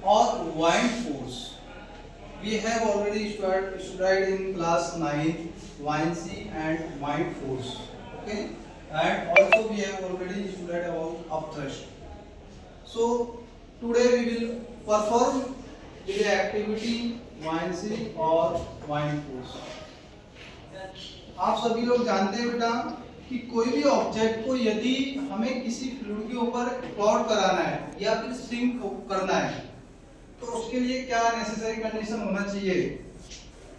और wind force. We have already studied in class 9 buoyancy and wind force. Okay, and also we have already studied about upthrust. So today we will perform the activity buoyancy और wind force. आप सभी लोग जानते हैं बेटा कि कोई भी ऑब्जेक्ट को यदि हमें किसी फ्लूइड के ऊपर फ्लोट कराना है या फिर सिंक करना है तो उसके लिए क्या नेसेसरी कंडीशन होना चाहिए.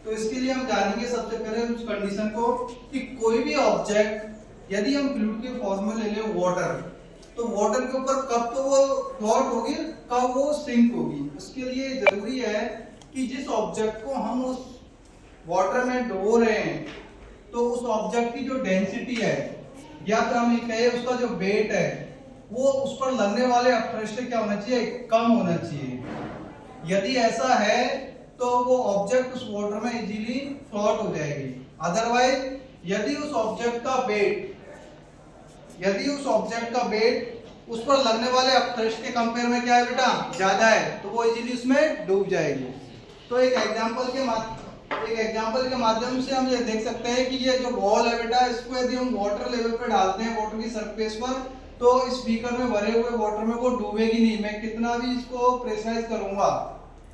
तो इसके लिए हम जानेंगे सबसे पहले उस कंडीशन को कि कोई भी ऑब्जेक्ट यदि हम फ्लूइड के फॉर्म में ले लें वाटर, तो वाटर के ऊपर कब तो वो फ्लोट होगी, कब वो सिंक होगी. उसके लिए जरूरी है कि जिस ऑब्जेक्ट को हम उस वाटर में डुबो रहे हैं तो उस ऑब्जेक्ट की जो डेंसिटी है या फिर हम ये कहें उसका जो वेट है वो उस पर लगने वाले अपथ्रस्ट क्या होना चाहिए, कम होना चाहिए. यदि ऐसा है तो वो ऑब्जेक्ट उस वाटर में इजीली फ्लोट हो जाएगी. अदरवाइज यदि उस ऑब्जेक्ट का वेट उस पर लगने वाले अपथ्रस्ट के कंपेयर में क्या है बेटा, ज्यादा है, तो वो इजीली उसमें डूब जाएगी. तो एक एग्जांपल के माध्यम से हम ये देख सकते हैं कि ये जो बॉल है बेटा, इसको यदि हम वाटर लेवल पे डालते हैं, वाटर की सरफेस पर, तो इस बीकर में भरे हुए वाटर में वो डूबेगी नहीं. मैं कितना भी इसको प्रेशराइज करूंगा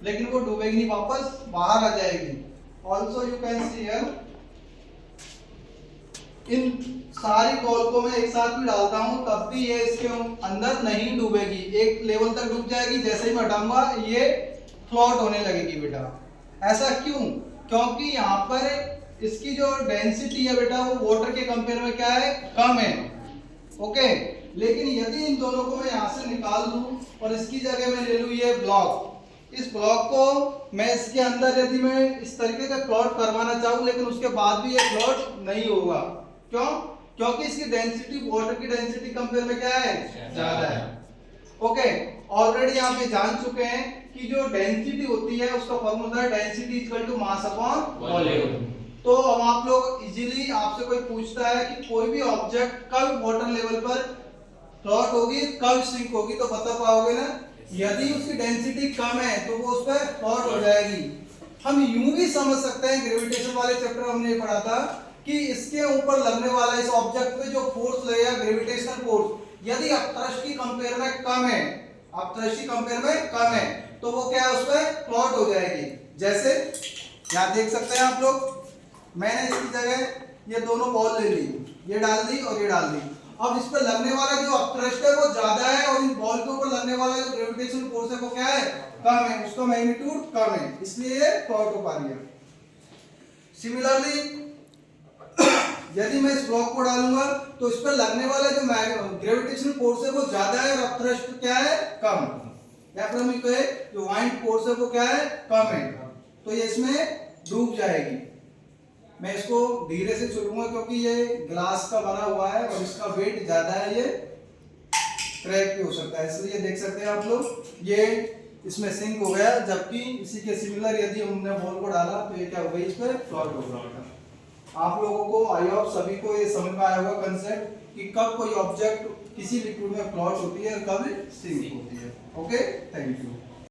लेकिन वो डूबेगी नहीं, वापस बाहर आ जाएगी. Also you can see here, इन सारी बॉल को मैं एक साथ भी डालता हूं तब भी ये इसके अंदर नहीं डूबेगी, एक लेवल तक डूब जाएगी. जैसे ही मैं हटाऊंगा ये फ्लोट होने लगेगी बेटा. ऐसा क्यों? क्योंकि यहाँ पर इसकी जो डेंसिटी है बेटा वो वाटर के कंपेयर में क्या है, कम है. ओके, लेकिन यदि इन दोनों को मैं यहाँ से निकाल दूं और इसकी जगह में ले लूं ये ब्लॉक, इस ब्लॉक को मैं इसके अंदर यदि मैं इस तरीके का प्लॉट करवाना चाहूं लेकिन उसके बाद भी ये प्लॉट नहीं होगा. क्यों? क्योंकि इसकी डेंसिटी वाटर की डेंसिटी कंपेयर में क्या है, ज्यादा है. ओके, ऑलरेडी आप ये जान चुके हैं कि जो डेंसिटी होती है उसका फॉर्मूला है density equal to mass upon volume. तो अब आप लोग इजीली, आपसे कोई पूछता है कि कोई भी ऑब्जेक्ट कब वाटर लेवल पर फ्लोट होगी, कब सिंक होगी, तो बता पाओगे ना. यदि उसकी डेंसिटी कम है तो वो उस पर फ्लोट हो जाएगी. हम यूं भी समझ सकते हैं, ग्रेविटेशन वाले चैप्टर हमने पढ़ा था कि इसके ऊपर लगने वाला, इस ऑब्जेक्ट पे जो फोर्स लगेगा ग्रेविटेशनल फोर्स, यदि अपथ्रस्ट की कंपेयर में कम है, तो वो क्या है, उस पर फ्लोट हो जाएगी. जैसे यहाँ देख सकते हैं आप लोग, मैंने इसकी जगह ये दोनों बॉल ले ली, ये डाल दी और ये डाल दी. अब इस पर लगने वाला जो अपथ्रस्ट है वो ज्यादा है और इन बॉल के ऊपर लगने वाला जो ग्रेविटेशनल फोर्स है वो क्या है, कम है, उसका मैग्नीट्यूड कम है, इसलिए ये फ्लोट हो पा रही है. सिमिलरली यदि मैं इस ब्लॉक को डालूंगा तो इस पर लगने वाला जो ग्रेविटेशनल फोर्स है वो ज्यादा है और अपथ्रस्ट क्या है, कम. या फिर हम ये कहे जो वाइंड फोर्स है वो क्या है, कम है, तो ये इसमें डूब जाएगी. मैं इसको धीरे से छोड़ूंगा क्योंकि ये ग्लास का बना हुआ है और इसका वेट ज्यादा है, ये क्रैक भी हो सकता है. इसलिए देख सकते हैं आप लोग, ये इसमें सिंक हो गया, जबकि इसी के सिमिलर यदि हमने बॉल को डाला तो ये क्या हो गई, इस पर फ्लोट होगा. आप लोगों को, आई होप सभी को ये समझ में आया होगा कंसेप्ट कि कब कोई ऑब्जेक्ट किसी लिक्विड में फ्लोट होती है और कब सिंक होती है. Okay, thank you.